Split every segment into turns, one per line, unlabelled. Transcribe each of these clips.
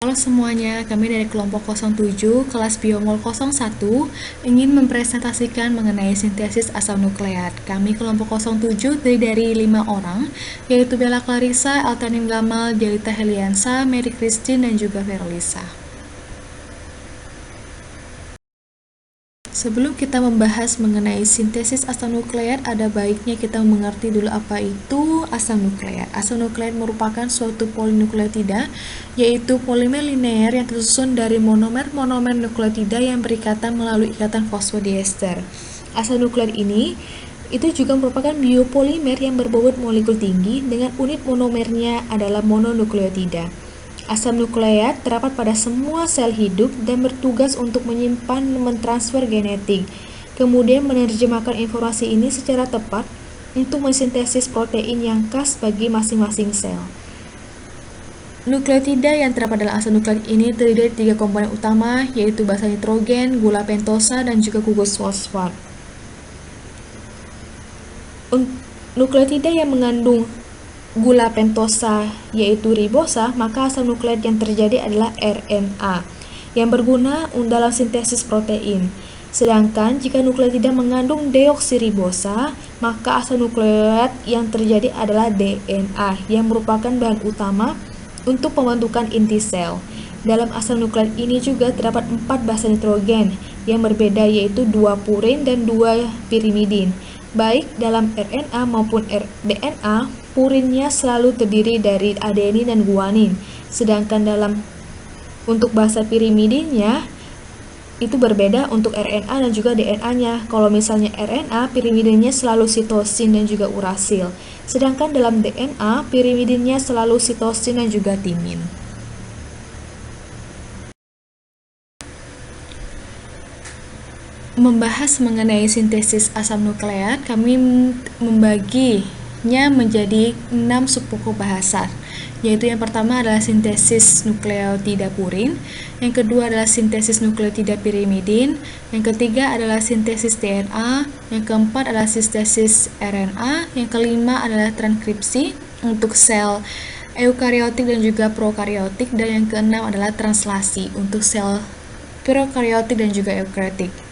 Halo semuanya, kami dari kelompok 07, kelas Biomol 01, ingin mempresentasikan mengenai sintesis asam nukleat. Kami kelompok 07 terdiri dari 5 orang, yaitu Bella Clarissa, Altanim Gamal, Jelita Heliansa, Mary Christine, dan juga Verolisa. Sebelum kita membahas mengenai sintesis asam nukleat, ada baiknya kita mengerti dulu apa itu asam nukleat. Asam nukleat merupakan suatu polinukleotida, yaitu polimer linear yang tersusun dari monomer-monomer nukleotida yang berikatan melalui ikatan fosfodiester. Asam nukleat ini itu juga merupakan biopolimer yang berbobot molekul tinggi dengan unit monomernya adalah mononukleotida. Asam nukleat terdapat pada semua sel hidup dan bertugas untuk menyimpan dan mentransfer genetik, kemudian menerjemahkan informasi ini secara tepat untuk mensintesis protein yang khas bagi masing-masing sel. Nukleotida yang terdapat dalam asam nukleat ini terdiri dari 3 komponen utama, yaitu basa nitrogen, gula pentosa, dan juga gugus fosfat. Nukleotida yang mengandung gula pentosa yaitu ribosa, maka asam nukleat yang terjadi adalah RNA yang berguna dalam sintesis protein. Sedangkan jika nukleotida mengandung deoksiribosa, maka asam nukleat yang terjadi adalah DNA yang merupakan bahan utama untuk pembentukan inti sel. Dalam asam nukleat ini juga terdapat 4 basa nitrogen yang berbeda, yaitu 2 purin dan 2 pirimidin. Baik dalam RNA maupun DNA, purinnya selalu terdiri dari adenin dan guanin. Sedangkan untuk basa pirimidinnya itu berbeda untuk RNA dan juga DNA-nya. Kalau misalnya RNA, pirimidinnya selalu sitosin dan juga urasil. Sedangkan dalam DNA, pirimidinnya selalu sitosin dan juga timin. Membahas mengenai sintesis asam nukleat, kami membaginya menjadi 6 subpokok bahasan, yaitu yang pertama adalah sintesis nukleotida purin, yang kedua adalah sintesis nukleotida pirimidin, yang ketiga adalah sintesis DNA, yang keempat adalah sintesis RNA, yang kelima adalah transkripsi untuk sel eukariotik dan juga prokariotik, dan yang keenam adalah translasi untuk sel prokariotik dan juga eukariotik.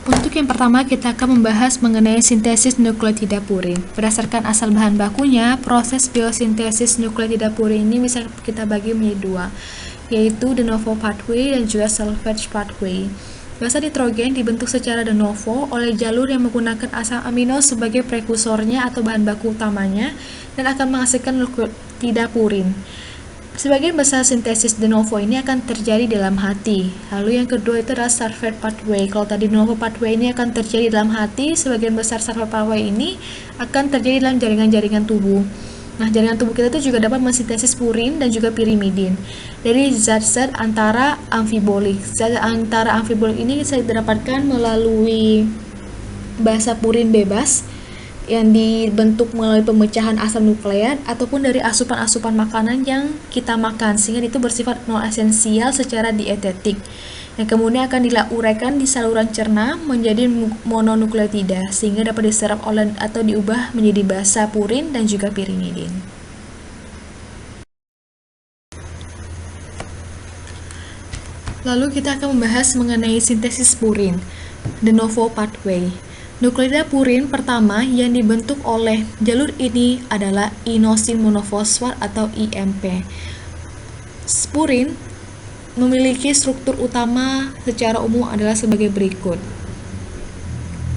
Untuk yang pertama, kita akan membahas mengenai sintesis nukleotida purin. Berdasarkan asal bahan bakunya, proses biosintesis nukleotida purin ini bisa kita bagi menjadi 2, yaitu de novo pathway dan juga salvage pathway. Basa nitrogen dibentuk secara de novo oleh jalur yang menggunakan asam amino sebagai prekursornya atau bahan baku utamanya dan akan menghasilkan nukleotida purin. Sebagian besar sintesis de novo ini akan terjadi dalam hati. Lalu yang kedua itu adalah salvage pathway. Kalau tadi de novo pathway ini akan terjadi dalam hati, sebagian besar salvage pathway ini akan terjadi dalam jaringan-jaringan tubuh. Nah, jaringan tubuh kita itu juga dapat mensintesis purin dan juga pirimidin dari zat-zat antara amfibolik. Zat antara amfibolik ini bisa didapatkan melalui basa purin bebas yang dibentuk melalui pemecahan asam nukleat ataupun dari asupan-asupan makanan yang kita makan, sehingga itu bersifat non esensial secara dietetik yang kemudian akan diuraikan di saluran cerna menjadi mononukleotida sehingga dapat diserap oleh atau diubah menjadi basa purin dan juga pirimidin. Lalu kita akan membahas mengenai sintesis purin, de novo pathway. Nukleotida purin pertama yang dibentuk oleh jalur ini adalah inosin monofosfat atau IMP. Purin memiliki struktur utama secara umum adalah sebagai berikut.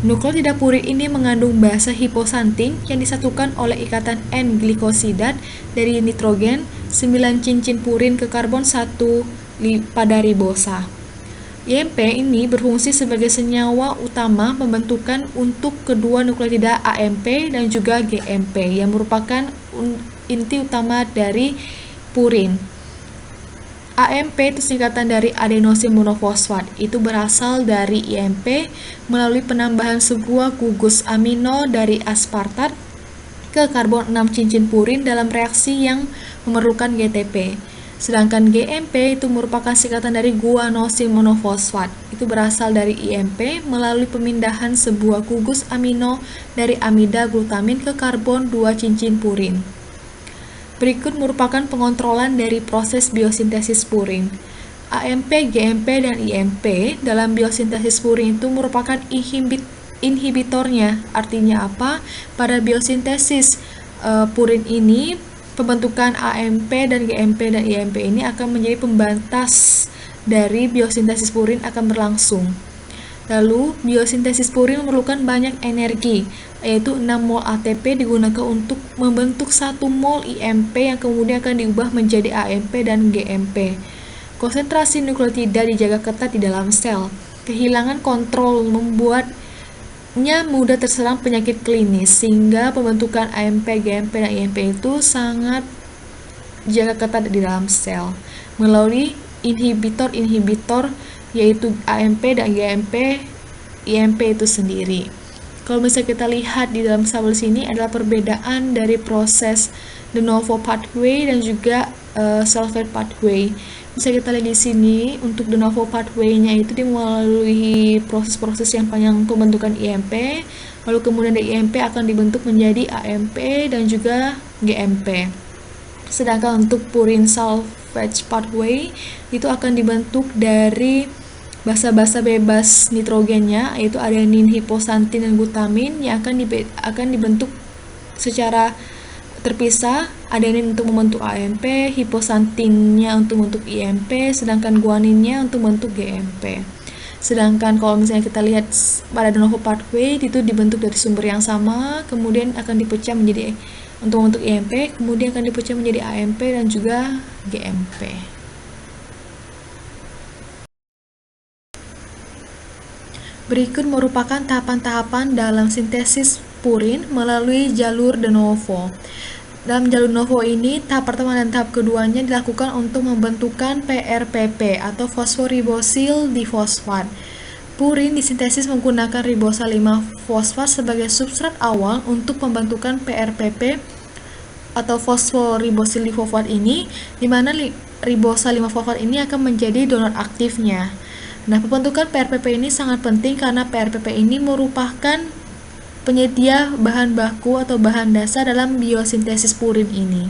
Nukleotida purin ini mengandung basa hiposantin yang disatukan oleh ikatan N-glikosidat dari nitrogen, 9 cincin purin ke karbon 1 pada ribosa. IMP ini berfungsi sebagai senyawa utama pembentukan untuk kedua nukleotida AMP dan juga GMP yang merupakan inti utama dari purin. AMP itu singkatan dari adenosin monofosfat, itu berasal dari IMP melalui penambahan sebuah gugus amino dari aspartat ke karbon 6 cincin purin dalam reaksi yang memerlukan GTP. Sedangkan GMP itu merupakan singkatan dari guanosin monofosfat. Itu berasal dari IMP melalui pemindahan sebuah gugus amino dari amida glutamin ke karbon 2 cincin purin. Berikut merupakan pengontrolan dari proses biosintesis purin. AMP, GMP, dan IMP dalam biosintesis purin itu merupakan inhibitornya. Artinya apa? Pada biosintesis purin ini, pembentukan AMP dan GMP dan IMP ini akan menjadi pembatas dari biosintesis purin akan berlangsung. Lalu, biosintesis purin memerlukan banyak energi, yaitu 6 mol ATP digunakan untuk membentuk 1 mol IMP yang kemudian akan diubah menjadi AMP dan GMP. Konsentrasi nukleotida dijaga ketat di dalam sel. Kehilangan kontrol membuatnya mudah terserang penyakit klinis, sehingga pembentukan AMP, GMP, dan IMP itu sangat dijaga ketat di dalam sel melalui inhibitor-inhibitor yaitu AMP dan GMP, IMP itu sendiri. Kalau misalnya kita lihat di dalam tabel sini adalah perbedaan dari proses de novo pathway dan juga sulfate pathway. Bisa kita lihat di sini untuk de novo pathway-nya itu melalui proses-proses yang panjang pembentukan IMP, lalu kemudian dari IMP akan dibentuk menjadi AMP dan juga GMP. Sedangkan untuk purin salvage pathway itu akan dibentuk dari basa-basa bebas nitrogennya, yaitu adenin, hiposantin, dan glutamin yang akan dibentuk secara terpisah. Adenin untuk membentuk AMP, hiposantinnya untuk membentuk IMP, sedangkan guaninnya untuk membentuk GMP. Sedangkan kalau misalnya kita lihat pada de novo pathway itu dibentuk dari sumber yang sama, kemudian akan dipecah menjadi untuk membentuk IMP, kemudian akan dipecah menjadi AMP dan juga GMP. Berikut merupakan tahapan-tahapan dalam sintesis purin melalui jalur de novo. Dalam jalur de novo ini, tahap pertama dan tahap keduanya dilakukan untuk membentukan PRPP atau fosforibosil difosfat. Purin disintesis menggunakan ribosa 5-fosfat sebagai substrat awal untuk pembentukan PRPP atau fosforibosil difosfat ini, di mana ribosa 5-fosfat ini akan menjadi donor aktifnya. Nah, pembentukan PRPP ini sangat penting karena PRPP ini merupakan penyedia bahan baku atau bahan dasar dalam biosintesis purin ini.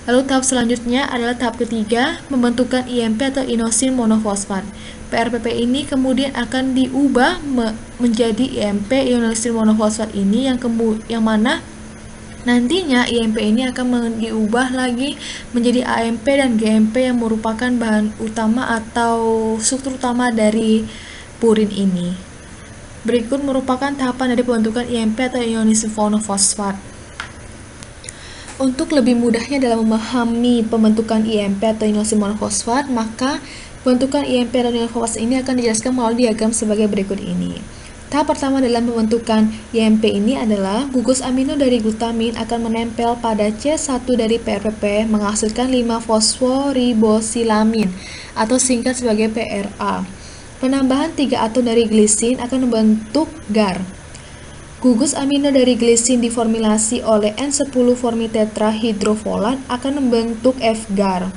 Lalu tahap selanjutnya adalah tahap ketiga, pembentukan IMP atau inosin monofosfat. PRPP ini kemudian akan diubah menjadi IMP inosin monofosfat ini yang mana nantinya IMP ini akan diubah lagi menjadi AMP dan GMP yang merupakan bahan utama atau struktur utama dari purin ini. Berikut merupakan tahapan dari pembentukan IMP atau inosin monofosfat. Untuk lebih mudahnya dalam memahami pembentukan IMP atau inosin monofosfat, maka pembentukan IMP atau inosin monofosfat ini akan dijelaskan melalui diagram sebagai berikut ini. Tahap pertama dalam pembentukan IMP ini adalah gugus amino dari glutamin akan menempel pada C1 dari PRPP menghasilkan 5-fosforibosilamin atau singkat sebagai PRA. Penambahan 3 atom dari glisin akan membentuk GAR. Gugus amino dari glisin diformulasi oleh N10-formitetrahidrofolat akan membentuk F-GAR.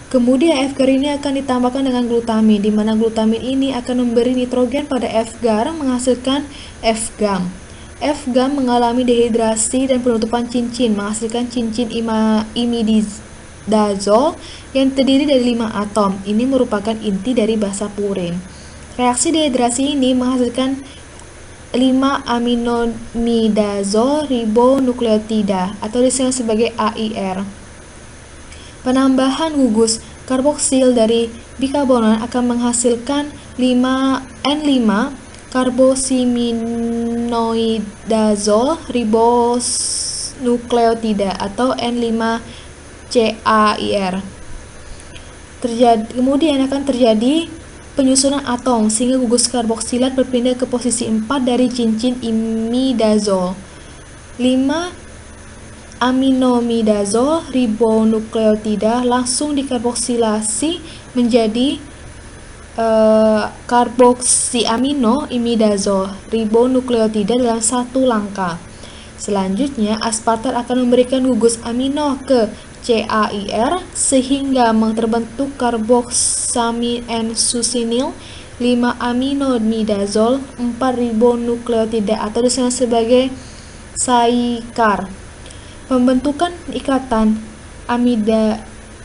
Kemudian F-GAR ini akan ditambahkan dengan glutamin, di mana glutamin ini akan memberi nitrogen pada F-GAR menghasilkan F-GAM. F-GAM mengalami dehidrasi dan penutupan cincin menghasilkan cincin imidazol yang terdiri dari 5 atom. Ini merupakan inti dari basa purin. Reaksi dehidrasi ini menghasilkan 5-aminomidazol ribonukleotida atau disebut sebagai AIR. Penambahan gugus karboksil dari bikarbonat akan menghasilkan N5-karbosiminoidazol ribonukleotida atau N5-CAIR. Kemudian akan terjadi penyusunan atom sehingga gugus karboksilat berpindah ke posisi 4 dari cincin imidazol. 5-aminomidazol ribonukleotida langsung dikarboksilasi menjadi karboksiamino imidazol ribonukleotida dalam satu langkah. Selanjutnya, aspartat akan memberikan gugus amino ke CAIR sehingga terbentuk karboksamin N-succinyl 5-aminomidazol 4-ribonukleotida atau disebut sebagai SAICAR. Pembentukan ikatan amida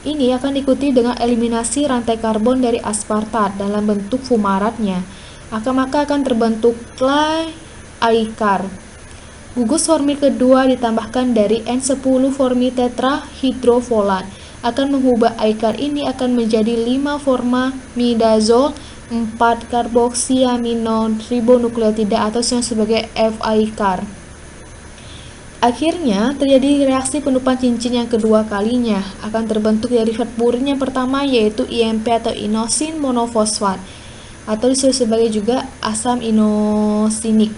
ini akan diikuti dengan eliminasi rantai karbon dari aspartat dalam bentuk fumaratnya. Maka akan terbentuklah aikar. Gugus formil kedua ditambahkan dari N10 formil tetrahidrofolat akan mengubah aikar ini akan menjadi 5 formamidazol 4 karboksiamino ribonukleotida atau yang sebagai F-aikar. Akhirnya, terjadi reaksi penutupan cincin yang kedua kalinya. Akan terbentuk derivat purin yang pertama yaitu IMP atau inosin monofosfat atau disebut sebagai juga asam inosinik,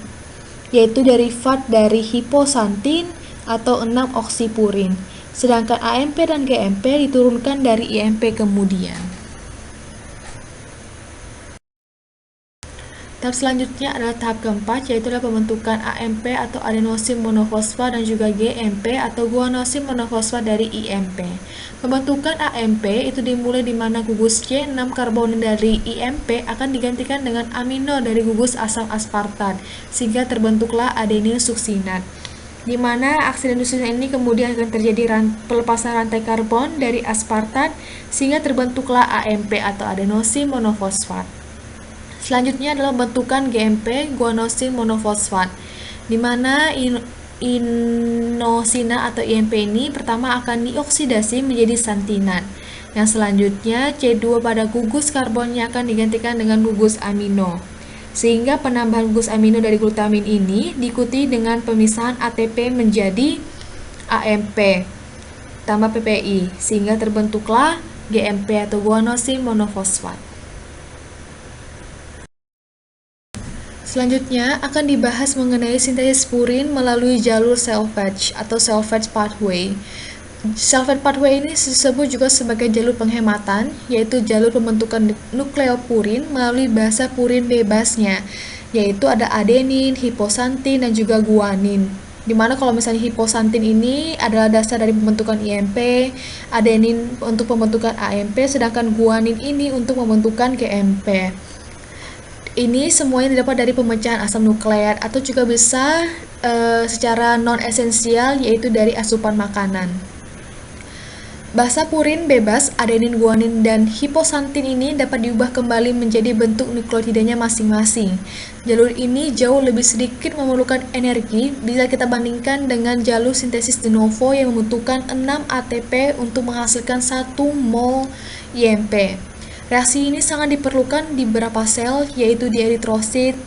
yaitu derivat dari hiposantin atau 6-oksipurin. Sedangkan AMP dan GMP diturunkan dari IMP kemudian. Tahap selanjutnya adalah tahap keempat, yaitu adalah pembentukan AMP atau adenosin monofosfat dan juga GMP atau guanosin monofosfat dari IMP. Pembentukan AMP itu dimulai di mana gugus C6 karbonin dari IMP akan digantikan dengan amino dari gugus asam aspartat, sehingga terbentuklah adenin suksinat. Di mana aksi adenin suksinat ini kemudian akan terjadi pelepasan rantai karbon dari aspartat, sehingga terbentuklah AMP atau adenosin monofosfat. Selanjutnya adalah bentukan GMP, guanosin monofosfat, di mana inosina atau IMP ini pertama akan dioksidasi menjadi santinat. Yang selanjutnya C2 pada gugus karbonnya akan digantikan dengan gugus amino. Sehingga penambahan gugus amino dari glutamin ini diikuti dengan pemisahan ATP menjadi AMP tambah PPI, sehingga terbentuklah GMP atau guanosin monofosfat. Selanjutnya akan dibahas mengenai sintesis purin melalui jalur salvage atau salvage pathway. Salvage pathway ini disebut juga sebagai jalur penghematan, yaitu jalur pembentukan nukleopurin melalui basa purin bebasnya, yaitu ada adenin, hiposantin, dan juga guanin. Dimana kalau misalnya hiposantin ini adalah dasar dari pembentukan IMP, adenin untuk pembentukan AMP, sedangkan guanin ini untuk pembentukan GMP. Ini semuanya didapat dari pemecahan asam nukleat atau juga bisa secara non-esensial, yaitu dari asupan makanan. Basa purin bebas, adenin, guanin, dan hiposantin ini dapat diubah kembali menjadi bentuk nukleotidanya masing-masing. Jalur ini jauh lebih sedikit memerlukan energi bila kita bandingkan dengan jalur sintesis de novo yang membutuhkan 6 ATP untuk menghasilkan 1 mol IMP. Reaksi ini sangat diperlukan di beberapa sel, yaitu di eritrosit,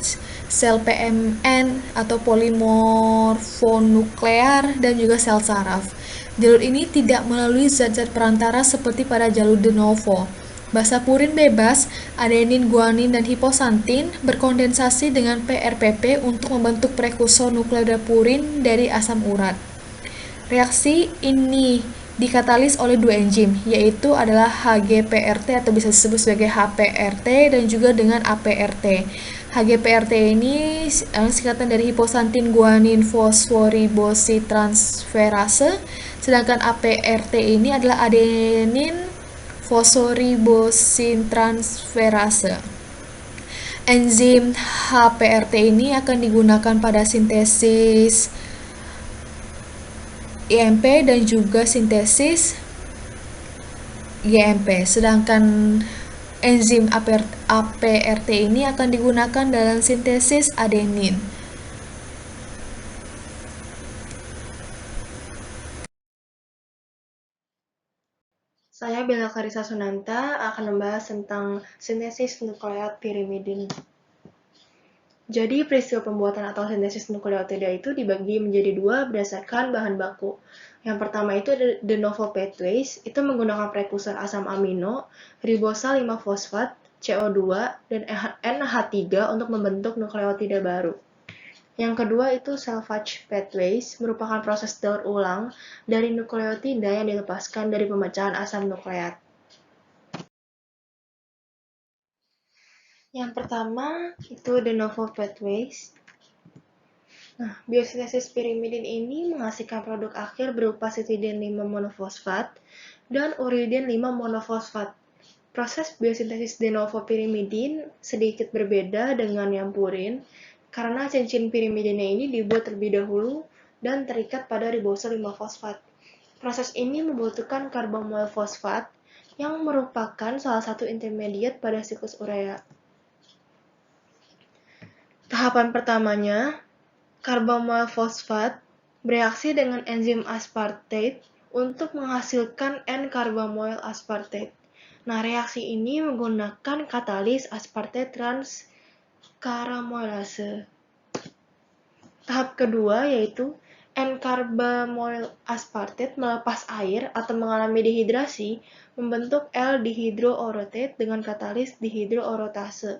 sel PMN atau polimorfonuklear, dan juga sel saraf. Jalur ini tidak melalui zat-zat perantara seperti pada jalur de novo. Basa purin bebas, adenin, guanin, dan hiposantin berkondensasi dengan PRPP untuk membentuk prekursor nukleoida purin dari asam urat. Reaksi ini dikatalis oleh dua enzim, yaitu adalah HGPRT atau bisa disebut sebagai HPRT dan juga dengan APRT. HGPRT ini singkatan dari hiposantin guanin fosforibositransferase, sedangkan APRT ini adalah adenin fosforibositransferase. Enzim HPRT ini akan digunakan pada sintesis IMP dan juga sintesis GMP, sedangkan enzim APRT ini akan digunakan dalam sintesis adenin.
Saya Bella Clarissa Sunanta akan membahas tentang sintesis nukleat pirimidin. Jadi peristiwa pembuatan atau sintesis nukleotida itu dibagi menjadi dua berdasarkan bahan baku. Yang pertama itu ada de novo pathways, itu menggunakan prekursor asam amino, ribosal 5-fosfat, CO2, dan NH3 untuk membentuk nukleotida baru. Yang kedua itu salvage pathways, merupakan proses daur ulang dari nukleotida yang dilepaskan dari pemecahan asam nukleat. Yang pertama itu de novo pathways. Nah, biosintesis pirimidin ini menghasilkan produk akhir berupa citidin 5 monofosfat dan uridin 5 monofosfat. Proses biosintesis de novo pirimidin sedikit berbeda dengan yang purin karena cincin pirimidinnya ini dibuat terlebih dahulu dan terikat pada ribosa 5-fosfat. Proses ini membutuhkan karbomal fosfat yang merupakan salah satu intermediate pada siklus urea. Tahapan pertamanya, karbomal fosfat bereaksi dengan enzim aspartate untuk menghasilkan N-karbomoil aspartate. Nah, reaksi ini menggunakan katalis aspartate transkaramelase. Tahap kedua yaitu N-karbomoil aspartate melepas air atau mengalami dehidrasi, membentuk L-dihydroorotate dengan katalis dihidroorotase.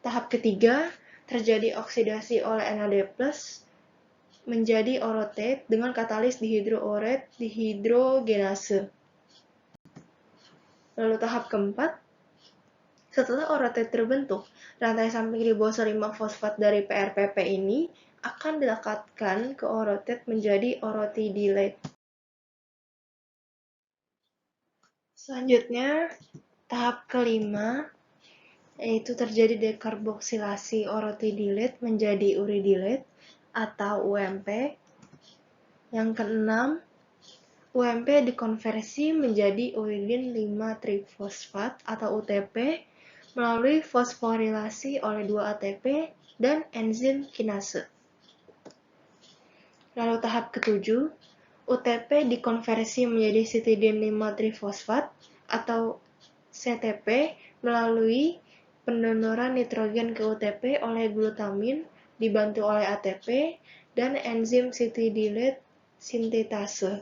Tahap ketiga, terjadi oksidasi oleh NAD+ menjadi orotate dengan katalis dihidroorate dihidrogenase. Lalu tahap keempat, setelah orotate terbentuk, rantai samping ribosa 5-fosfat dari PRPP ini akan dilekatkan ke orotate menjadi orotidilate. Selanjutnya, tahap kelima, yaitu terjadi dekarboksilasi orotidilate menjadi uridilate atau UMP. Yang keenam, UMP dikonversi menjadi uridin 5-trifosfat atau UTP melalui fosforilasi oleh 2 ATP dan enzim kinase. Lalu tahap ketujuh, UTP dikonversi menjadi citidin 5-trifosfat atau CTP melalui pendonoran nitrogen ke UTP oleh glutamin dibantu oleh ATP dan enzim citidilate sintetase.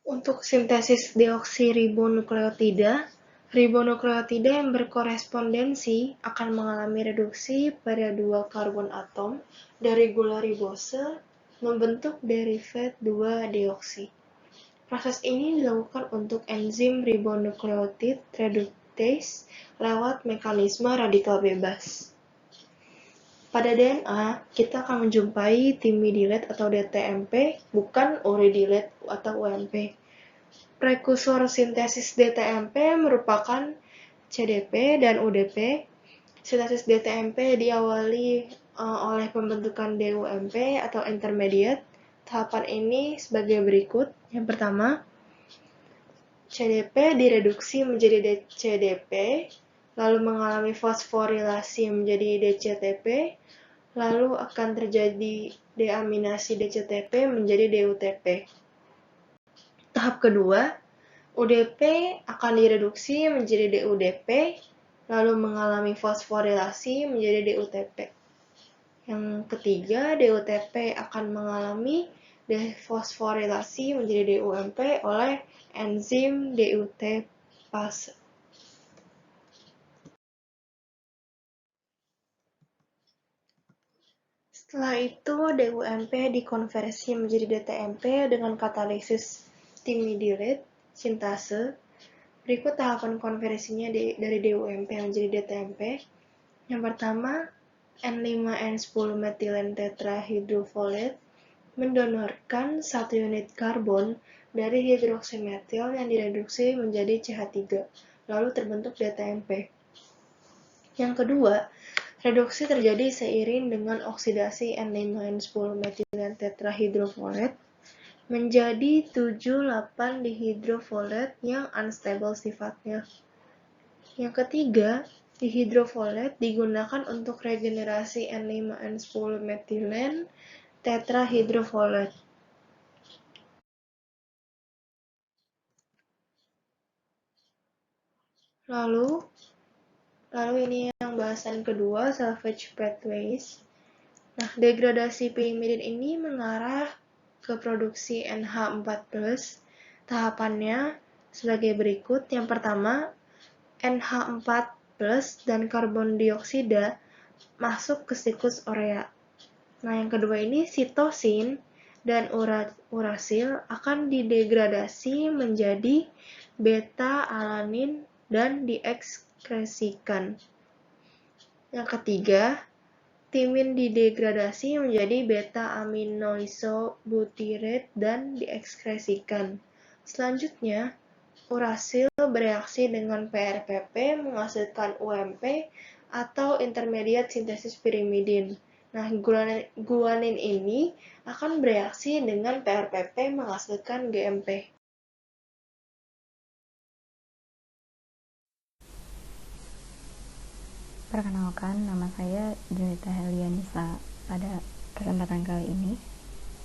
Untuk sintesis deoksiribonukleotida, ribonukleotida yang berkorespondensi akan mengalami reduksi pada 2 karbon atom dari gula ribose membentuk derivat 2-deoksi. Proses ini dilakukan untuk enzim ribonukleotid reductase lewat mekanisme radikal bebas. Pada DNA, kita akan menjumpai timidilate atau DTMP, bukan uridilate atau UMP. Prekursor sintesis DTMP merupakan CDP dan UDP. Sintesis DTMP diawali oleh pembentukan DUMP atau intermediate. Tahapan ini sebagai berikut. Yang pertama, CDP direduksi menjadi DCDP, lalu mengalami fosforilasi menjadi DCTP, lalu akan terjadi deaminasi DCTP menjadi DUTP. Tahap kedua, UDP akan direduksi menjadi DUDP, lalu mengalami fosforilasi menjadi DUTP. Yang ketiga, DUTP akan mengalami defosforilasi menjadi DUMP oleh enzim DUTPase. Setelah itu, DUMP dikonversi menjadi DTMP dengan katalisis timidilate sintase. Berikut tahapan konversinya dari DUMP menjadi DTMP. Yang pertama, N5N10 tetrahydrofolate mendonorkan 1 unit karbon dari hidroksimetil yang direduksi menjadi CH3, lalu terbentuk DTMP. Yang kedua, reduksi terjadi seiring dengan oksidasi N5N10 tetrahydrofolate menjadi 7,8-dihydrofolate yang unstable sifatnya. Yang ketiga, dihydrofolate digunakan untuk regenerasi N5N10 tetrahydrofolate. Lalu ini yang bahasan kedua, salvage pathways. Nah, degradasi pirimidin ini mengarah ke produksi NH4+. Tahapannya sebagai berikut. Yang pertama, NH4+ dan karbon dioksida masuk ke siklus urea. Nah, yang kedua ini sitosin dan urasil akan didegradasi menjadi beta-alanin dan diekskresikan. Yang ketiga, timin didegradasi menjadi beta-aminoisobutyrate dan diekskresikan. Selanjutnya, urasil bereaksi dengan PRPP menghasilkan UMP atau intermediate sintesis pirimidin. Nah, guanin ini akan bereaksi dengan PRPP menghasilkan GMP.
Perkenalkan, nama saya Julita Helianisa. Pada kesempatan kali ini,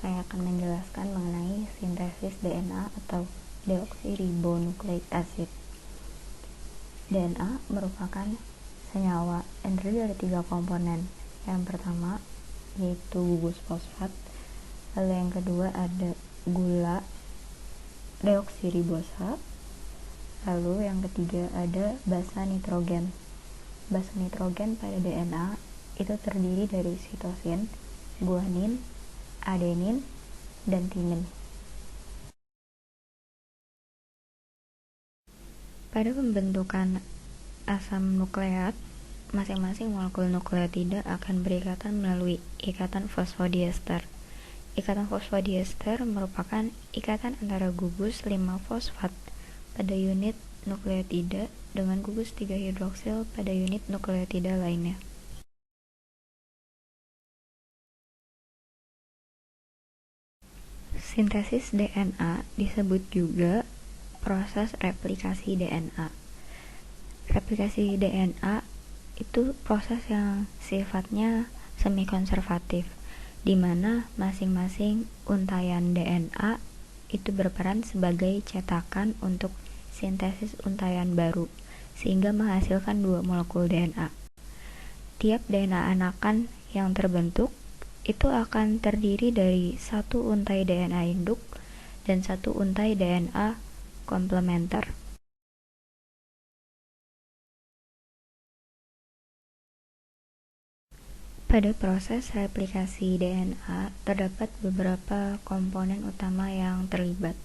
saya akan menjelaskan mengenai sintesis DNA atau deoksiribonukleik acid. DNA merupakan senyawa yang terdiri dari 3 komponen. Yang pertama yaitu gugus fosfat, lalu yang kedua ada gula deoksiribosa, lalu yang ketiga ada basa nitrogen. Basa nitrogen pada DNA itu terdiri dari sitosin, guanin, adenin, dan timin. Pada pembentukan asam nukleat, masing-masing molekul nukleotida akan berikatan melalui ikatan fosfodiester. Ikatan fosfodiester merupakan ikatan antara gugus 5-fosfat pada unit nukleotida dengan gugus 3-hidroksil pada unit nukleotida lainnya. Sintesis DNA disebut juga proses replikasi DNA. Replikasi DNA itu proses yang sifatnya semi-konservatif, di mana masing-masing untayan DNA itu berperan sebagai cetakan untuk sintesis untayan baru, sehingga menghasilkan 2 molekul DNA. Tiap DNA anakan yang terbentuk itu akan terdiri dari 1 untai DNA induk dan 1 untai DNA komplementer. Pada proses replikasi DNA terdapat beberapa komponen utama yang terlibat.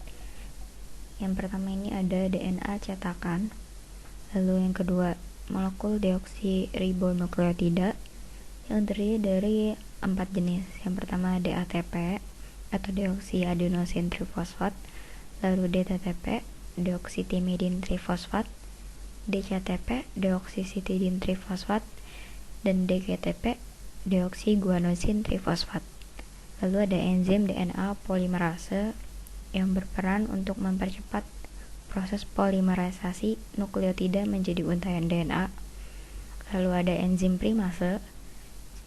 Yang pertama ini ada DNA cetakan, lalu yang kedua molekul deoksiribonukleotida yang terdiri dari 4 jenis. Yang pertama DATP atau deoksiadenosin trifosfat, lalu DTTP deoksitimidin trifosfat, DCTP deoksisitidin trifosfat, dan DGTP deoksiguanosin trifosfat. Lalu ada enzim DNA polimerase yang berperan untuk mempercepat proses polimerisasi nukleotida menjadi untayan DNA. Lalu ada enzim primase,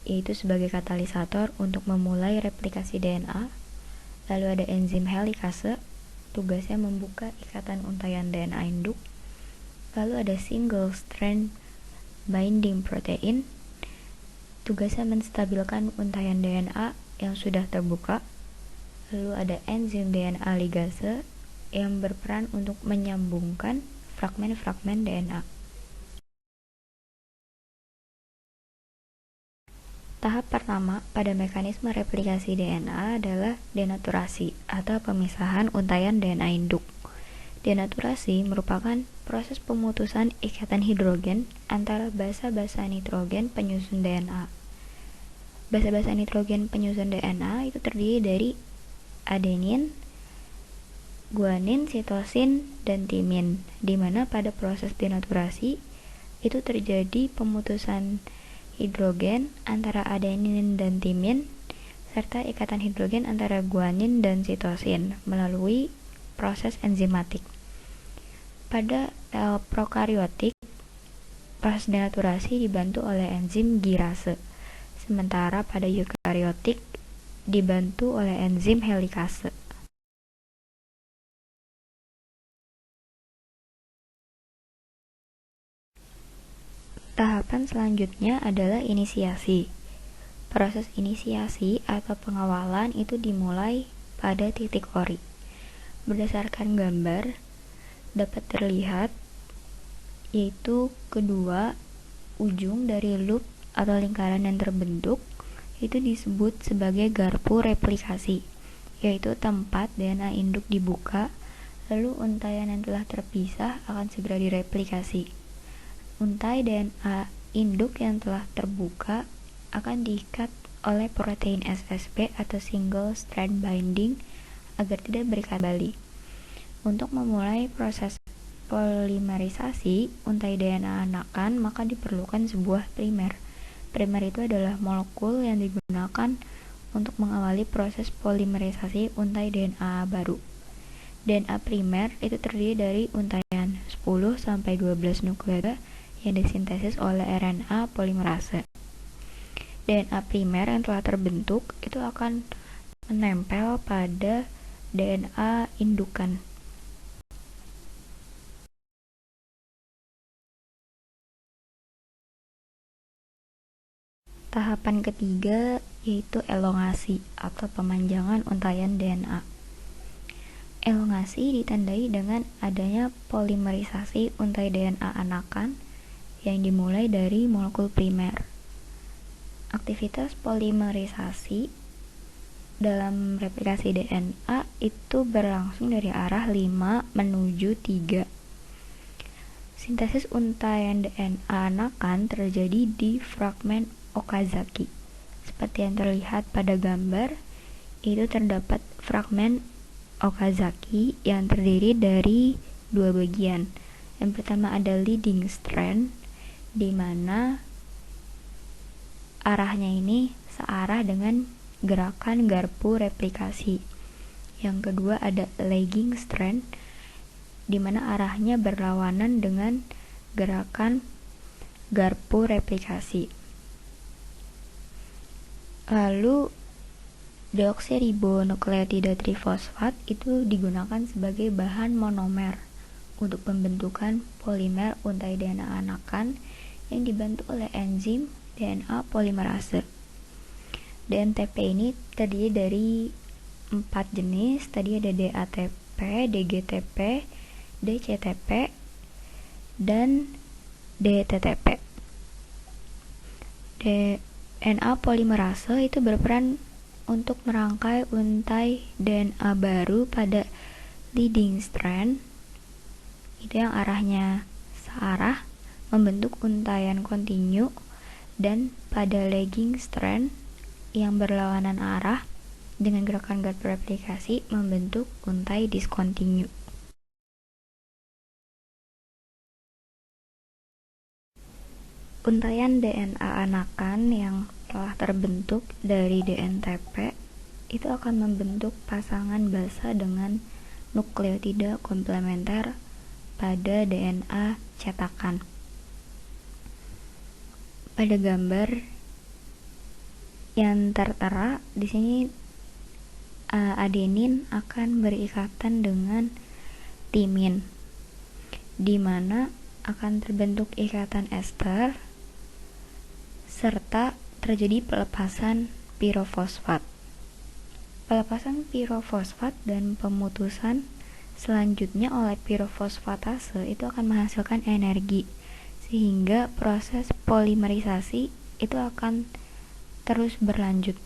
yaitu sebagai katalisator untuk memulai replikasi DNA. Lalu ada enzim helikase, tugasnya membuka ikatan untayan DNA induk. Lalu ada single strand binding protein, tugasnya menstabilkan untayan DNA yang sudah terbuka. Lalu ada enzim DNA ligase yang berperan untuk menyambungkan fragmen-fragmen DNA. Tahap pertama pada mekanisme replikasi DNA adalah denaturasi atau pemisahan untayan DNA induk. Denaturasi merupakan proses pemutusan ikatan hidrogen antara basa-basa nitrogen penyusun DNA. Basa-basa nitrogen penyusun DNA itu terdiri dari adenin, guanin, sitosin, dan timin, di mana pada proses denaturasi itu terjadi pemutusan hidrogen antara adenin dan timin serta ikatan hidrogen antara guanin dan sitosin melalui proses enzimatik. Pada prokariotik, proses denaturasi dibantu oleh enzim girase, sementara pada eukariotik dibantu oleh enzim helikase. Tahapan selanjutnya adalah inisiasi. Proses inisiasi atau pengawalan itu dimulai pada titik ori. Berdasarkan gambar dapat terlihat yaitu kedua ujung dari loop atau lingkaran yang terbentuk itu disebut sebagai garpu replikasi, yaitu tempat DNA induk dibuka, lalu untayan yang telah terpisah akan segera direplikasi. Untai DNA induk yang telah terbuka akan diikat oleh protein SSB atau single strand binding agar tidak berikat kembali. Untuk memulai proses polimerisasi untai DNA anakan, maka diperlukan sebuah primer. Primer itu adalah molekul yang digunakan untuk mengawali proses polimerisasi untai DNA baru. DNA primer itu terdiri dari untaian 10-12 nukleotida yang disintesis oleh RNA polimerase. DNA primer yang telah terbentuk itu akan menempel pada DNA indukan. Tahapan ketiga yaitu elongasi atau pemanjangan untaian DNA. Elongasi ditandai dengan adanya polimerisasi untai DNA anakan yang dimulai dari molekul primer. Aktivitas polimerisasi dalam replikasi DNA itu berlangsung dari arah 5 menuju 3. Sintesis untaian DNA anakan terjadi di fragmen Okazaki. Seperti yang terlihat pada gambar, itu terdapat fragmen Okazaki yang terdiri dari 2 bagian. Yang pertama ada leading strand, di mana arahnya ini searah dengan gerakan garpu replikasi. Yang kedua ada lagging strand, di mana arahnya berlawanan dengan gerakan garpu replikasi. Lalu deoksiribonukleotida trifosfat itu digunakan sebagai bahan monomer untuk pembentukan polimer untai DNA anakan yang dibantu oleh enzim DNA polimerase. DNTP ini terdiri dari 4 jenis. Tadi ada DATP, DGTP, DCTP, dan DTTP. DNA polimerase itu berperan untuk merangkai untai DNA baru pada leading strand, itu yang arahnya searah, membentuk untaian kontinu, dan pada lagging strand yang berlawanan arah dengan gerakan garpu replikasi membentuk untai diskontinu. Untaian DNA anakan yang telah terbentuk dari DNTP itu akan membentuk pasangan basa dengan nukleotida komplementer pada DNA cetakan. Pada gambar yang tertera di sini adenin akan berikatan dengan timin, di mana akan terbentuk ikatan ester serta terjadi pelepasan pirofosfat. Pelepasan pirofosfat dan pemutusan selanjutnya oleh pirofosfatase itu akan menghasilkan energi, sehingga proses polimerisasi itu akan terus berlanjut.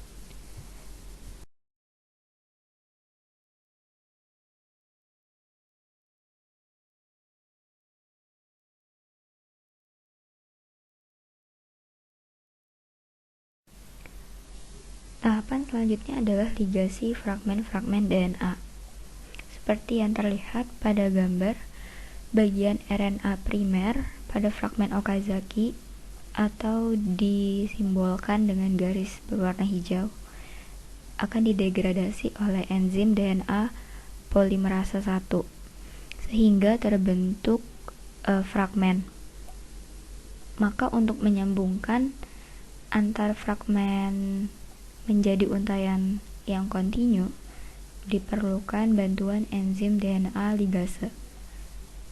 Tahapan selanjutnya adalah ligasi fragmen-fragmen DNA. Seperti yang terlihat pada gambar, bagian RNA primer pada fragmen Okazaki atau disimbolkan dengan garis berwarna hijau akan didegradasi oleh enzim DNA polimerase 1 sehingga terbentuk fragmen. Maka untuk menyambungkan antar fragmen menjadi untaian yang kontinu diperlukan bantuan enzim DNA ligase,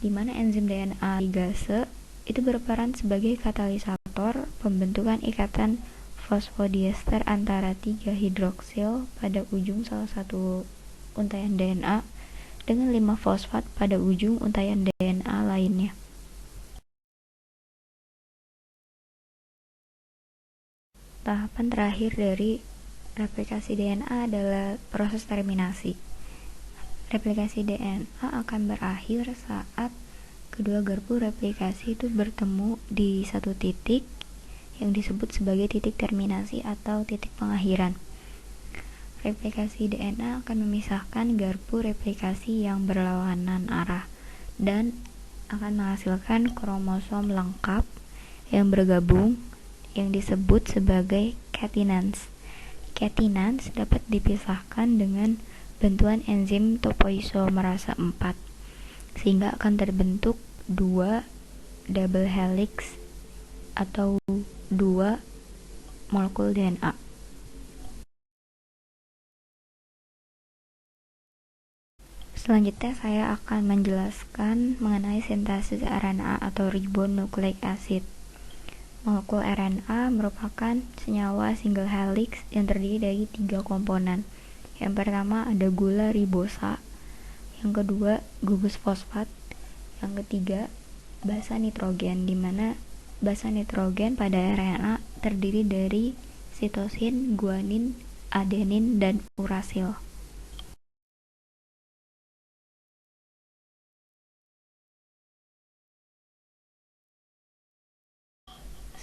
di mana enzim DNA ligase itu berperan sebagai katalisator pembentukan ikatan fosfodiester antara 3 hidroksil pada ujung salah satu untaian DNA dengan 5 fosfat pada ujung untaian DNA lainnya. Tahapan terakhir dari replikasi DNA adalah proses terminasi. Replikasi DNA akan berakhir saat kedua garpu replikasi itu bertemu di satu titik yang disebut sebagai titik terminasi atau titik pengakhiran. Replikasi DNA akan memisahkan garpu replikasi yang berlawanan arah dan akan menghasilkan kromosom lengkap yang bergabung yang disebut sebagai catenans. Catenans dapat dipisahkan dengan bantuan enzim topoisomerase 4 sehingga akan terbentuk 2 double helix atau 2 molekul DNA. Selanjutnya saya akan menjelaskan mengenai sintesis RNA atau ribonucleic acid. Molekul RNA merupakan senyawa single helix yang terdiri dari 3 komponen. Yang pertama ada gula ribosa, yang kedua gugus fosfat, yang ketiga basa nitrogen, di mana basa nitrogen pada RNA terdiri dari sitosin, guanin, adenin, dan urasil.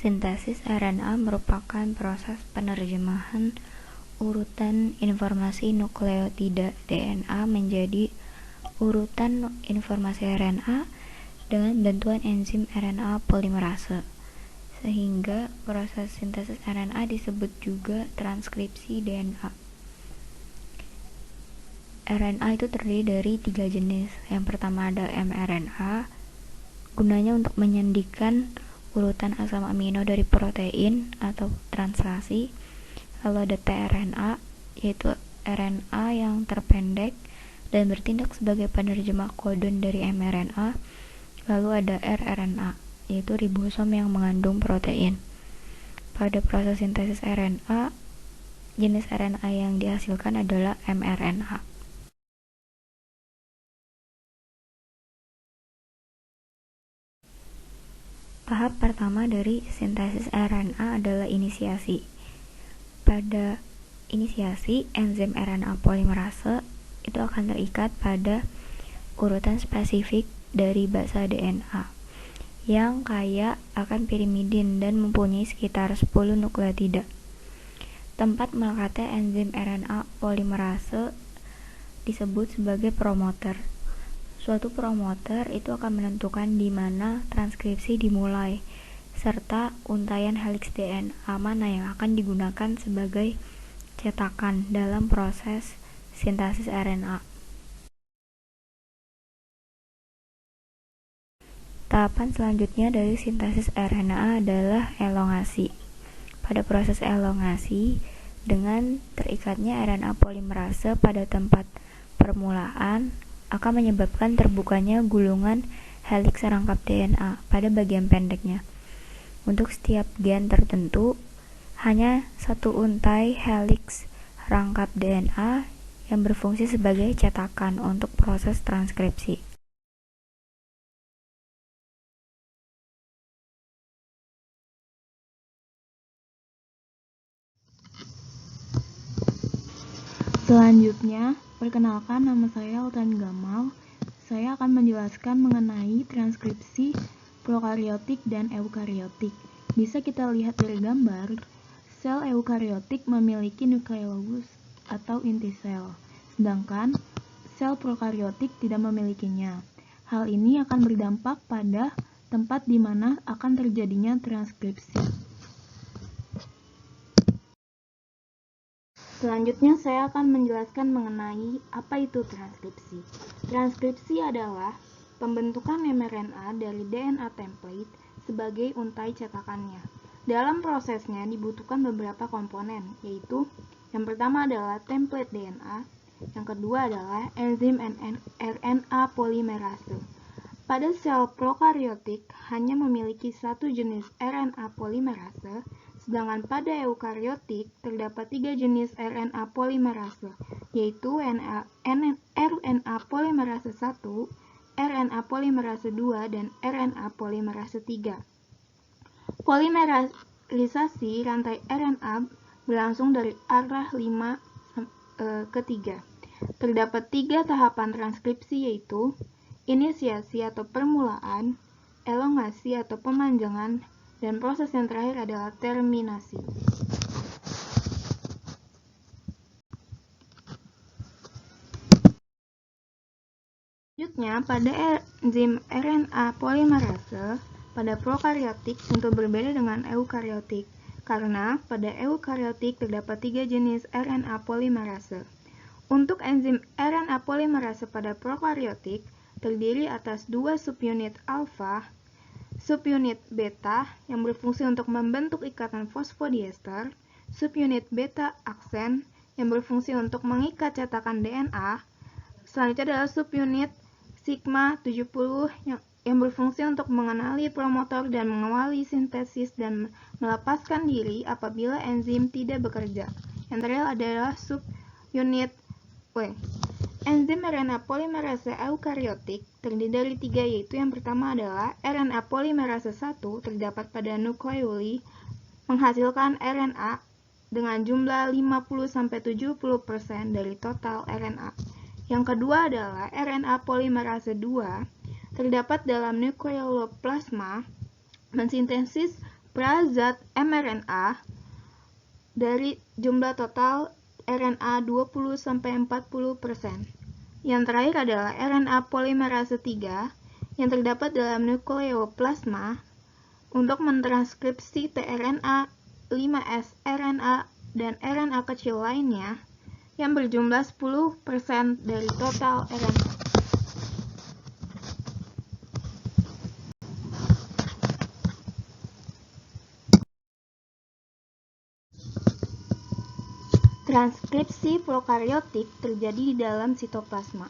Sintesis RNA merupakan proses penerjemahan urutan informasi nukleotida DNA menjadi urutan informasi RNA dengan bantuan enzim RNA polimerase, sehingga proses sintesis RNA disebut juga transkripsi DNA. RNA itu terdiri dari 3 jenis. Yang pertama ada mRNA, gunanya untuk menyandikan urutan asam amino dari protein atau translasi. Lalu ada tRNA, yaitu RNA yang terpendek dan bertindak sebagai penerjemah kodon dari mRNA. Lalu ada rRNA, yaitu ribosom yang mengandung protein. Pada proses sintesis RNA, jenis RNA yang dihasilkan adalah mRNA. Tahap pertama dari sintesis RNA adalah inisiasi. Pada inisiasi, enzim RNA polimerase itu akan terikat pada urutan spesifik dari basa DNA yang kaya akan pirimidin dan mempunyai sekitar 10 nukleotida. Tempat melekatnya enzim RNA polimerase disebut sebagai promoter. Suatu promoter itu akan menentukan di mana transkripsi dimulai, serta untaian helix DNA mana yang akan digunakan sebagai cetakan dalam proses sintesis RNA. Tahapan selanjutnya dari sintesis RNA adalah elongasi. Pada proses elongasi, dengan terikatnya RNA polimerase pada tempat permulaan akan menyebabkan terbukanya gulungan helix rangkap DNA pada bagian pendeknya. Untuk setiap gen tertentu, hanya satu untai helix rangkap DNA yang berfungsi sebagai cetakan untuk proses transkripsi.
Selanjutnya, perkenalkan, nama saya Ultan Gamal. Saya akan menjelaskan mengenai transkripsi prokariotik dan eukariotik. Bisa kita lihat dari gambar, sel eukariotik memiliki nukleolus atau inti sel, sedangkan sel prokariotik tidak memilikinya. Hal ini akan berdampak pada tempat di mana akan terjadinya transkripsi. Selanjutnya saya akan menjelaskan mengenai apa itu transkripsi. Transkripsi adalah pembentukan mRNA dari DNA template sebagai untai cetakannya. Dalam prosesnya dibutuhkan beberapa komponen, yaitu yang pertama adalah template DNA, yang kedua adalah enzim RNA polimerase. Pada sel prokariotik hanya memiliki satu jenis RNA polimerase, sedangkan pada eukariotik terdapat 3 jenis RNA polimerase, yaitu RNA polimerase 1, RNA polimerase 2, dan RNA polimerase 3. Polimerisasi rantai RNA berlangsung dari arah 5 ke 3. Terdapat 3 tahapan transkripsi, yaitu inisiasi atau permulaan, elongasi atau pemanjangan, dan proses yang terakhir adalah terminasi.
Selanjutnya, pada enzim RNA polimerase pada prokariotik tentu berbeda dengan eukariotik, karena pada eukariotik terdapat 3 jenis RNA polimerase. Untuk enzim RNA polimerase pada prokariotik terdiri atas 2 subunit alfa, subunit beta yang berfungsi untuk membentuk ikatan fosfodiester, subunit beta aksen yang berfungsi untuk mengikat cetakan DNA. Selanjutnya adalah subunit sigma 70 yang berfungsi untuk mengenali promotor dan mengawali sintesis dan melepaskan diri apabila enzim tidak bekerja. Yang terakhir adalah subunit W. Enzim RNA polimerase eukariotik terdiri dari 3, yaitu yang pertama adalah RNA polimerase 1 terdapat pada nukleoli menghasilkan RNA dengan jumlah 50-70% dari total RNA. Yang kedua adalah RNA polimerase 2 terdapat dalam nukleoloplasma mensintesis prazat mRNA dari jumlah total RNA 20-40%. Yang terakhir adalah RNA polimerase 3 yang terdapat dalam nukleoplasma untuk mentranskripsi tRNA, 5S RNA, dan RNA kecil lainnya yang berjumlah 10% dari total RNA. Transkripsi prokariotik terjadi di dalam sitoplasma.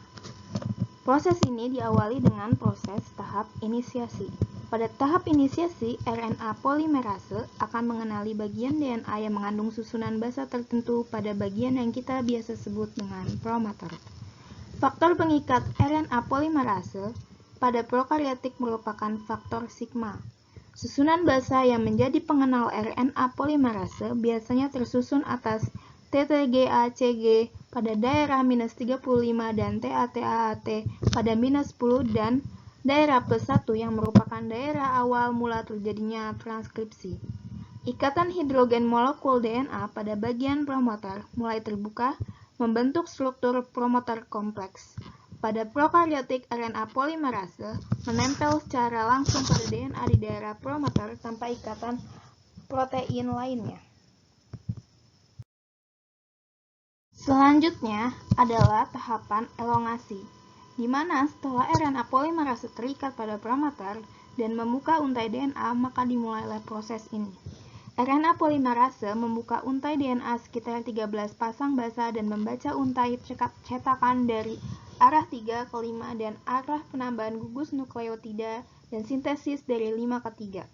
Proses ini diawali dengan proses tahap inisiasi. Pada tahap inisiasi, RNA polimerase akan mengenali bagian DNA yang mengandung susunan basa tertentu pada bagian yang kita biasa sebut dengan promotor. Faktor pengikat RNA polimerase pada prokariotik merupakan faktor sigma. Susunan basa yang menjadi pengenal RNA polimerase biasanya tersusun atas TTGA-CG pada daerah -35 dan TAT-AAT pada -10 dan daerah +1 yang merupakan daerah awal mula terjadinya transkripsi. Ikatan hidrogen molekul DNA pada bagian promotor mulai terbuka membentuk struktur promotor kompleks. Pada prokariotik, RNA polimerase menempel secara langsung pada DNA di daerah promotor tanpa ikatan protein lainnya. Selanjutnya adalah tahapan elongasi, di mana setelah RNA polimerase terikat pada promotor dan membuka untai DNA, maka dimulailah proses ini. RNA polimerase membuka untai DNA sekitar 13 pasang basa dan membaca untai cetakan dari arah 3 ke 5 dan arah penambahan gugus nukleotida dan sintesis dari 5 ke 3.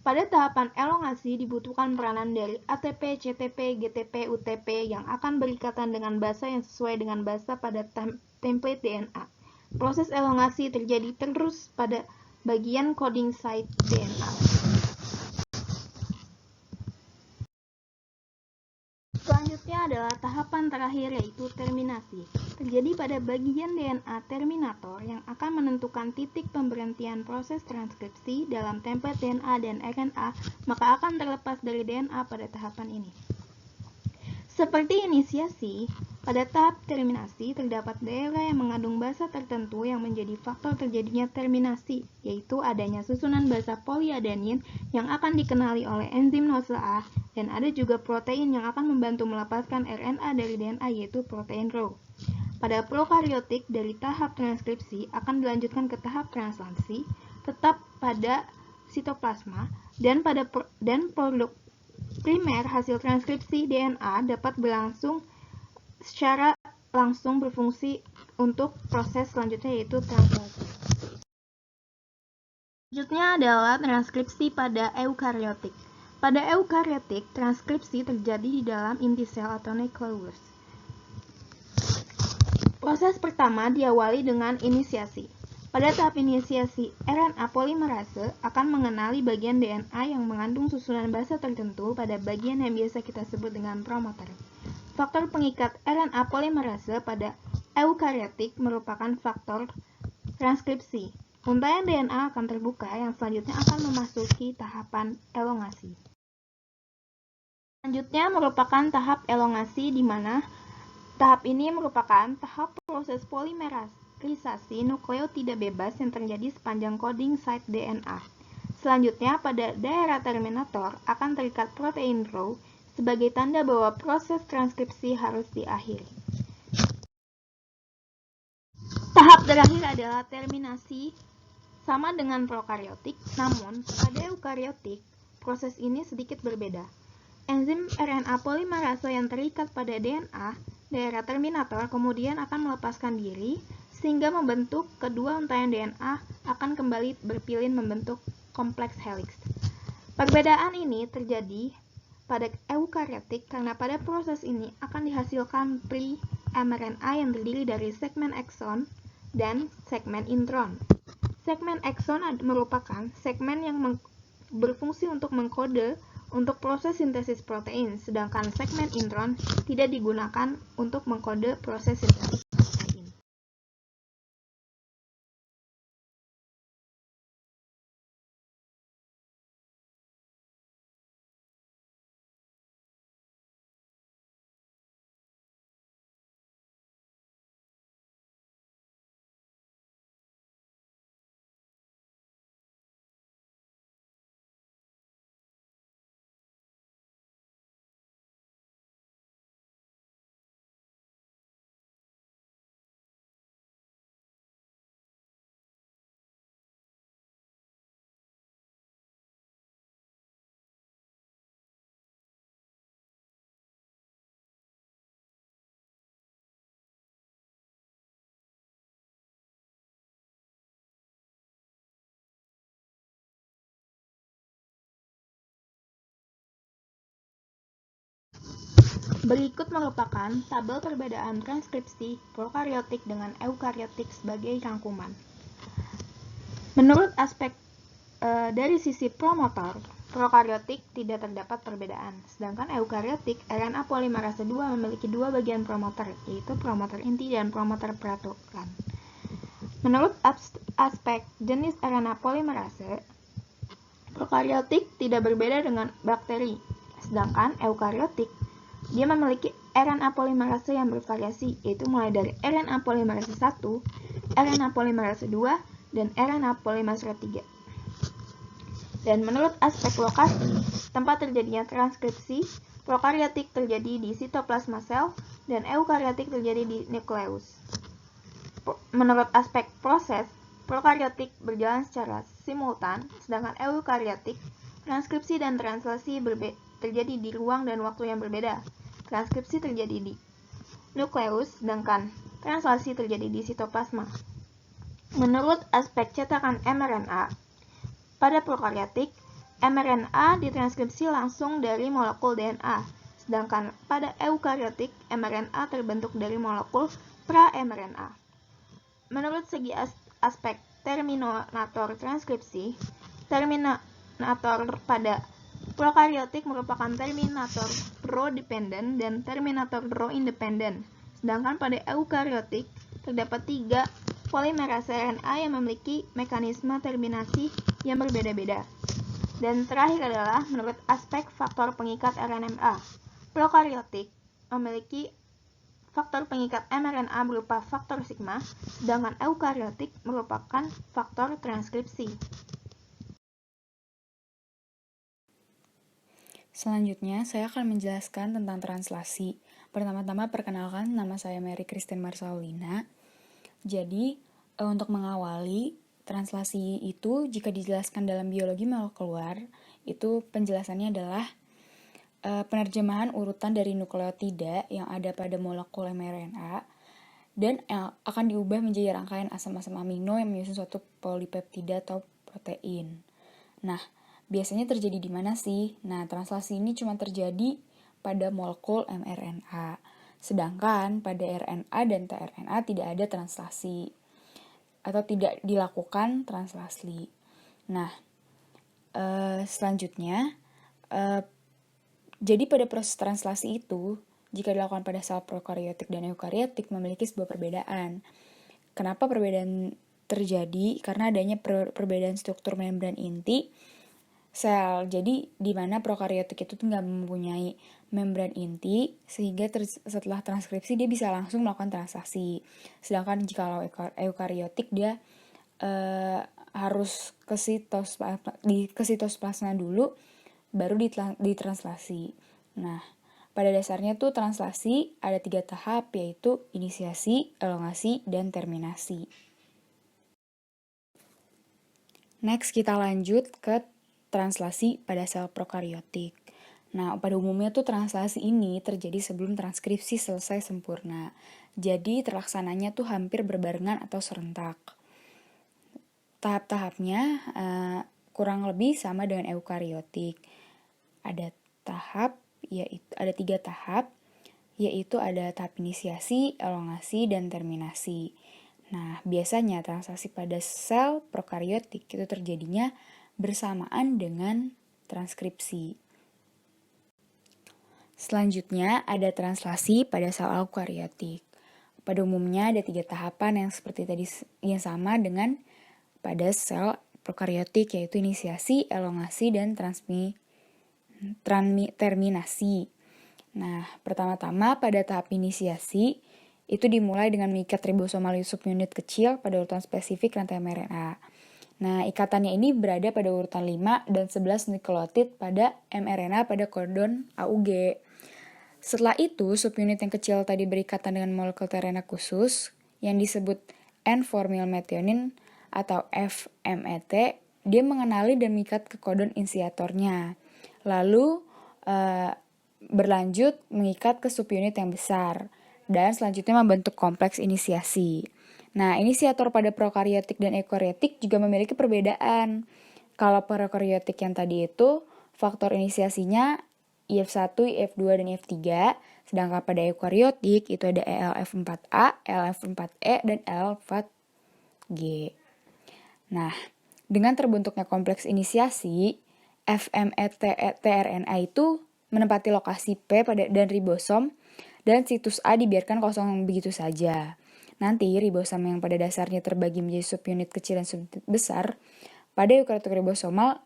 Pada tahapan elongasi dibutuhkan peranan dari ATP, CTP, GTP, UTP yang akan berikatan dengan basa yang sesuai dengan basa pada template DNA. Proses elongasi terjadi terus pada bagian coding site DNA. Selanjutnya adalah tahapan terakhir, yaitu terminasi. Terjadi pada bagian DNA terminator yang akan menentukan titik pemberhentian proses transkripsi dalam template DNA dan RNA, maka akan terlepas dari DNA pada tahapan ini. Seperti inisiasi, pada tahap terminasi terdapat daerah yang mengandung basa tertentu yang menjadi faktor terjadinya terminasi, yaitu adanya susunan basa polyadenin yang akan dikenali oleh enzim nose A, dan ada juga protein yang akan membantu melepaskan RNA dari DNA, yaitu protein Rho. Pada prokariotik, dari tahap transkripsi akan dilanjutkan ke tahap translasi, tetap pada sitoplasma, dan produk primer hasil transkripsi DNA dapat berlangsung secara langsung berfungsi untuk proses selanjutnya, yaitu translasi. Selanjutnya adalah transkripsi pada eukariotik. Pada eukariotik, transkripsi terjadi di dalam inti sel atau nukleus. Proses pertama diawali dengan inisiasi. Pada tahap inisiasi, RNA polimerase akan mengenali bagian DNA yang mengandung susunan basa tertentu pada bagian yang biasa kita sebut dengan promotor. Faktor pengikat RNA polimerase pada eukariotik merupakan faktor transkripsi. Untaian DNA akan terbuka yang selanjutnya akan memasuki tahapan elongasi. Selanjutnya merupakan tahap elongasi, di mana tahap ini merupakan tahap proses
polimerisasi nukleotida bebas yang terjadi sepanjang coding site DNA. Selanjutnya, pada daerah terminator akan terikat protein Rho sebagai tanda bahwa proses transkripsi harus diakhiri. Tahap terakhir adalah terminasi, sama dengan prokariotik, namun pada eukariotik, proses ini sedikit berbeda. Enzim RNA polimerase yang terikat pada DNA, daerah terminator kemudian akan melepaskan diri, sehingga membentuk kedua untaian DNA akan kembali berpilin membentuk kompleks helix. Perbedaan ini terjadi pada eukariotik karena pada proses ini akan dihasilkan pre-mRNA yang terdiri dari segmen ekson dan segmen intron. Segmen ekson merupakan segmen yang berfungsi untuk mengkode untuk proses sintesis protein, sedangkan segmen intron tidak digunakan untuk mengkode proses sintesis protein. Berikut merupakan tabel perbedaan transkripsi prokariotik dengan eukariotik sebagai rangkuman. Menurut aspek dari sisi promotor, prokariotik tidak terdapat perbedaan, sedangkan eukariotik RNA polimerase 2 memiliki dua bagian promoter, yaitu promoter inti dan promoter peraturan. Menurut aspek jenis RNA polimerase, prokariotik tidak berbeda dengan bakteri, sedangkan eukariotik dia memiliki RNA polimerase yang bervariasi, yaitu mulai dari RNA polimerase 1, RNA polimerase 2, dan RNA polimerase 3. Dan menurut aspek lokasi, tempat terjadinya transkripsi, prokariotik terjadi di sitoplasma sel, dan eukariotik terjadi di nukleus. Menurut aspek proses, prokariotik berjalan secara simultan, sedangkan eukariotik, transkripsi dan translasi terjadi di ruang dan waktu yang berbeda. Transkripsi terjadi di nukleus, sedangkan translasi terjadi di sitoplasma. Menurut aspek cetakan mRNA, pada prokariotik, mRNA ditranskripsi langsung dari molekul DNA, sedangkan pada eukariotik, mRNA terbentuk dari molekul pra-mRNA. Menurut segi aspek terminator transkripsi, terminator pada prokariotik merupakan terminator Rho-dependent dan terminator Rho-independent, sedangkan pada eukariotik terdapat 3 polimerase RNA yang memiliki mekanisme terminasi yang berbeda-beda. Dan terakhir adalah menurut aspek faktor pengikat RNA. Prokariotik memiliki faktor pengikat mRNA berupa faktor sigma, sedangkan eukariotik merupakan faktor transkripsi.
Selanjutnya, saya akan menjelaskan tentang translasi. Pertama-tama, perkenalkan, nama saya Mary Christine Marsaulina. Jadi, untuk mengawali, translasi itu jika dijelaskan dalam biologi molekuler, itu penjelasannya adalah penerjemahan urutan dari nukleotida yang ada pada molekul mRNA dan akan diubah menjadi rangkaian asam-asam amino yang menyusun suatu polipeptida atau protein. Nah, biasanya terjadi di mana sih? Nah, translasi ini cuma terjadi pada molekul mRNA. Sedangkan pada RNA dan tRNA tidak ada translasi atau tidak dilakukan translasi. Nah, selanjutnya, jadi pada proses translasi itu, jika dilakukan pada sel prokariotik dan eukariotik memiliki sebuah perbedaan. Kenapa perbedaan terjadi? Karena adanya perbedaan struktur membran inti sel. Jadi di mana prokariotik itu tuh nggak mempunyai membran inti, sehingga setelah transkripsi dia bisa langsung melakukan transaksi. Sedangkan jika eukariotik dia harus ke sitoplasma dulu, baru ditranslasi. Nah, pada dasarnya tuh translasi ada 3 tahap, yaitu inisiasi, elongasi, dan terminasi. Next, kita lanjut ke translasi pada sel prokariotik. Nah, pada umumnya tuh translasi ini terjadi sebelum transkripsi selesai sempurna. Jadi, terlaksananya tuh hampir berbarengan atau serentak. Tahap-tahapnya kurang lebih sama dengan eukariotik. Ada 3 tahap, yaitu ada tahap inisiasi, elongasi, dan terminasi. Nah, biasanya translasi pada sel prokariotik itu terjadinya bersamaan dengan transkripsi. Selanjutnya ada translasi pada sel eukariotik. Pada umumnya ada 3 tahapan yang seperti tadi yang sama dengan pada sel prokariotik, yaitu inisiasi, elongasi, dan terminasi. Nah, pertama-tama pada tahap inisiasi itu dimulai dengan mengikat ribosomal subunit kecil pada urutan spesifik rantai mRNA. Nah, ikatannya ini berada pada urutan 5 dan 11 nukleotid pada mRNA pada kodon AUG. Setelah itu, subunit yang kecil tadi berikatan dengan molekul tRNA khusus yang disebut N-formyl methionine atau FMET, dia mengenali dan mengikat ke kodon inisiatornya. Lalu berlanjut mengikat ke subunit yang besar dan selanjutnya membentuk kompleks inisiasi. Nah, inisiator pada prokariotik dan eukariotik juga memiliki perbedaan. Kalau prokariotik yang tadi itu faktor inisiasinya IF1, IF2, dan IF3, sedangkan pada eukariotik itu ada ELF4A, ELF4E, dan ELF4G. Nah, dengan terbentuknya kompleks inisiasi, FMET-tRNA itu menempati lokasi P dan ribosom, dan situs A dibiarkan kosong begitu saja. Nanti ribosom yang pada dasarnya terbagi menjadi subunit kecil dan subunit besar, pada eukariotik ribosomal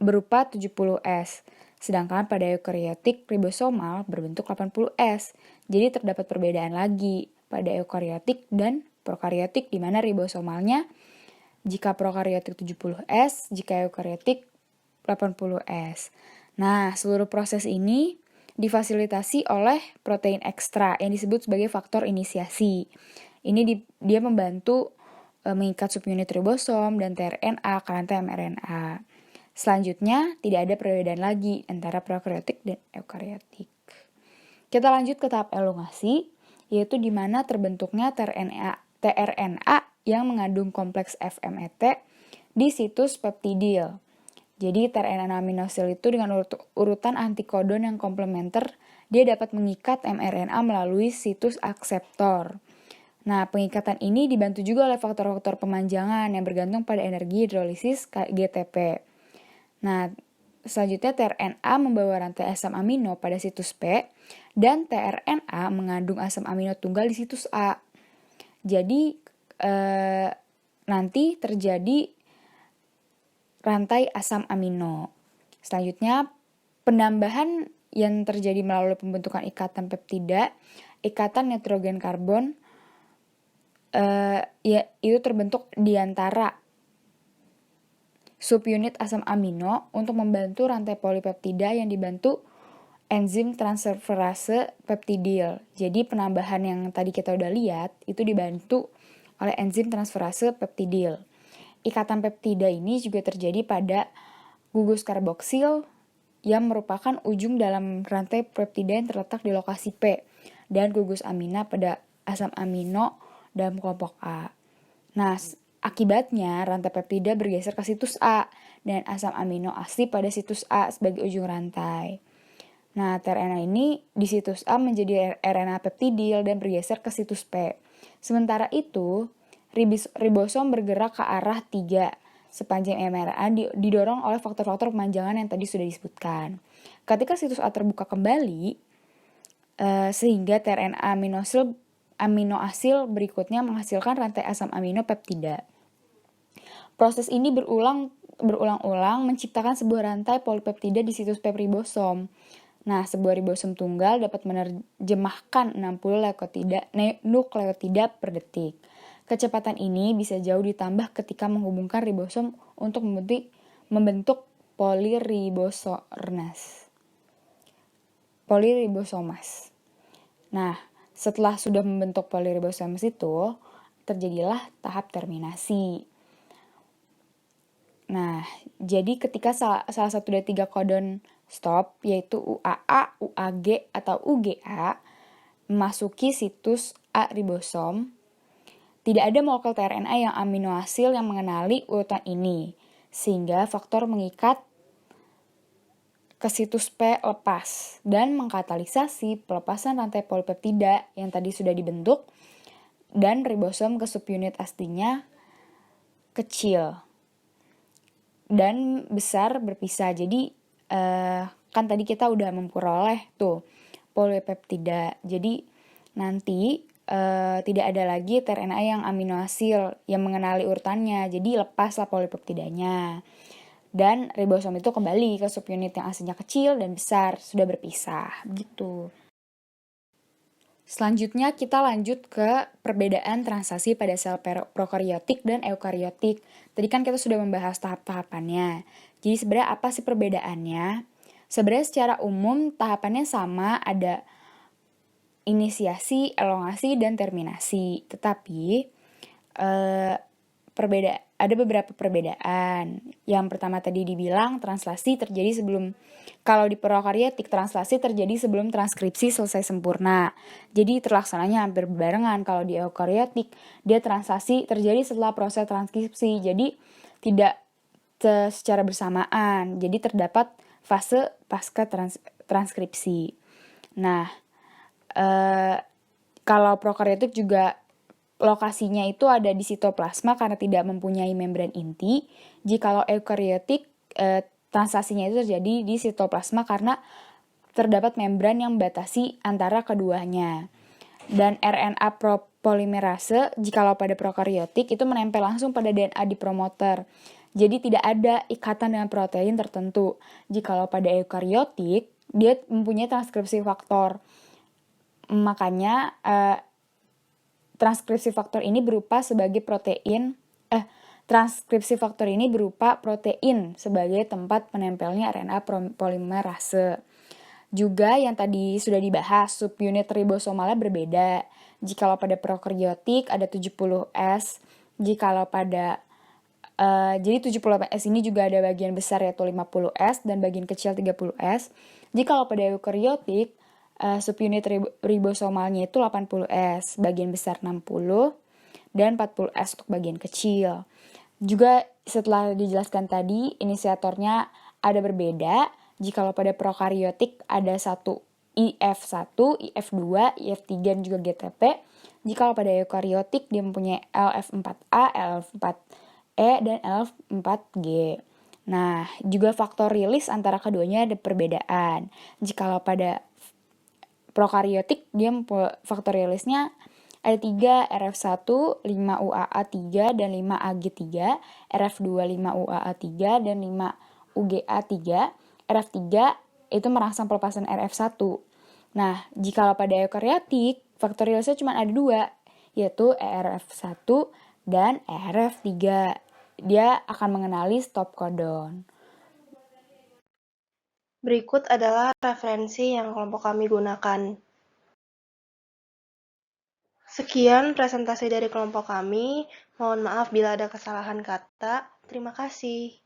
berupa 70S, sedangkan pada eukariotik ribosomal berbentuk 80S. Jadi terdapat perbedaan lagi pada eukariotik dan prokariotik, di mana ribosomalnya jika prokariotik 70S, jika eukariotik 80S. Nah, seluruh proses ini difasilitasi oleh protein ekstra yang disebut sebagai faktor inisiasi. Ini dia membantu mengikat subunit ribosom dan tRNA ke rantai mRNA. Selanjutnya, tidak ada perbedaan lagi antara prokariotik dan eukariotik. Kita lanjut ke tahap elongasi, yaitu di mana terbentuknya tRNA yang mengandung kompleks FMET di situs peptidil. Jadi tRNA aminosil itu dengan urutan antikodon yang komplementer, dia dapat mengikat mRNA melalui situs akseptor. Nah, pengikatan ini dibantu juga oleh faktor-faktor pemanjangan yang bergantung pada energi hidrolisis GTP. Nah, selanjutnya tRNA membawa rantai asam amino pada situs P, dan tRNA mengandung asam amino tunggal di situs A. Jadi, nanti terjadi rantai asam amino. Selanjutnya, penambahan yang terjadi melalui pembentukan ikatan peptida, ikatan nitrogen karbon, itu terbentuk di antara subunit asam amino untuk membantu rantai polipeptida yang dibantu enzim transferase peptidil. Jadi penambahan yang tadi kita udah lihat itu dibantu oleh enzim transferase peptidil. Ikatan peptida ini juga terjadi pada gugus karboksil yang merupakan ujung dalam rantai peptida yang terletak di lokasi P, dan gugus amina pada asam amino dalam kelompok A. Nah, akibatnya rantai peptida bergeser ke situs A dan asam amino asli pada situs A sebagai ujung rantai. Nah, tRNA ini di situs A menjadi RNA peptidil dan bergeser ke situs P. Sementara itu, ribosom bergerak ke arah 3 sepanjang mRNA didorong oleh faktor-faktor pemanjangan yang tadi sudah disebutkan. Ketika situs A terbuka kembali, sehingga tRNA amino asil berikutnya menghasilkan rantai asam amino peptida. Proses ini berulang berulang-ulang menciptakan sebuah rantai polipeptida di situs PEP ribosom. Nah, sebuah ribosom tunggal dapat menerjemahkan 60 nukleotida per detik. Kecepatan ini bisa jauh ditambah ketika menghubungkan ribosom untuk membentuk poliribosomas. Nah, setelah sudah membentuk poliribosomas itu, terjadilah tahap terminasi. Nah, jadi ketika salah satu dari 3 codon stop, yaitu UAA, UAG, atau UGA, memasuki situs A ribosom, tidak ada molekul tRNA yang aminoasil yang mengenali urutan ini, sehingga faktor mengikat ke situs P lepas dan mengkatalisasi pelepasan rantai polipeptida yang tadi sudah dibentuk, dan ribosom ke subunit aslinya kecil dan besar berpisah. Jadi kan tadi kita udah memperoleh tuh polipeptida. Jadi nanti tidak ada lagi tRNA yang aminoasil yang mengenali urutannya. Jadi lepaslah polipeptidanya. Dan ribosom itu kembali ke subunit yang aslinya kecil dan besar, sudah berpisah gitu. Selanjutnya kita lanjut ke perbedaan translasi pada sel prokaryotik dan eukaryotik. Tadi kan kita sudah membahas tahap-tahapannya. Jadi sebenarnya apa sih perbedaannya? Sebenarnya secara umum tahapannya sama, ada inisiasi, elongasi, dan terminasi. Tetapi ada beberapa perbedaan. Yang pertama tadi dibilang translasi terjadi sebelum, kalau di prokaryotik translasi terjadi sebelum transkripsi selesai sempurna. Jadi terlaksananya hampir berbarengan. Kalau di eukaryotik dia translasi terjadi setelah proses transkripsi. Jadi tidak secara bersamaan. Jadi terdapat fase pasca transkripsi. Nah, kalau prokaryotik juga lokasinya itu ada di sitoplasma karena tidak mempunyai membran inti. Jikalau eukaryotik, translasinya itu terjadi di sitoplasma karena terdapat membran yang membatasi antara keduanya. Dan RNA polimerase, jikalau pada prokaryotik, itu menempel langsung pada DNA di promoter. Jadi tidak ada ikatan dengan protein tertentu. Jikalau pada eukaryotik, dia mempunyai transkripsi faktor. Makanya transkripsi faktor ini berupa protein sebagai tempat menempelnya RNA polimerase. Juga yang tadi sudah dibahas, subunit ribosomalnya berbeda. Jikalau pada prokaryotik ada 70S, jikalau pada jadi 70S ini juga ada bagian besar yaitu 50S dan bagian kecil 30S. Jikalau pada eukaryotik subunit ribosomalnya itu 80S, bagian besar 60, dan 40S untuk bagian kecil. Juga setelah dijelaskan tadi, inisiatornya ada berbeda. Jikalau pada prokaryotik ada satu IF1, IF2, IF3, dan juga GTP. Jikalau pada eukaryotik dia mempunyai LF4A, LF4E, dan LF4G. Nah, juga faktor rilis antara keduanya ada perbedaan. Jikalau pada prokaryotik dia faktor rilisnya ada 3, RF1, 5UAA3, dan 5AG3, RF2, 5UAA3, dan 5UGA3, RF3 itu merangsang pelepasan RF1. Nah, jikalau pada eukaryotik, faktor rilisnya cuma ada 2, yaitu ERF1 dan ERF3. Dia akan mengenali stop codon.
Berikut adalah referensi yang kelompok kami gunakan. Sekian presentasi dari kelompok kami. Mohon maaf bila ada kesalahan kata. Terima kasih.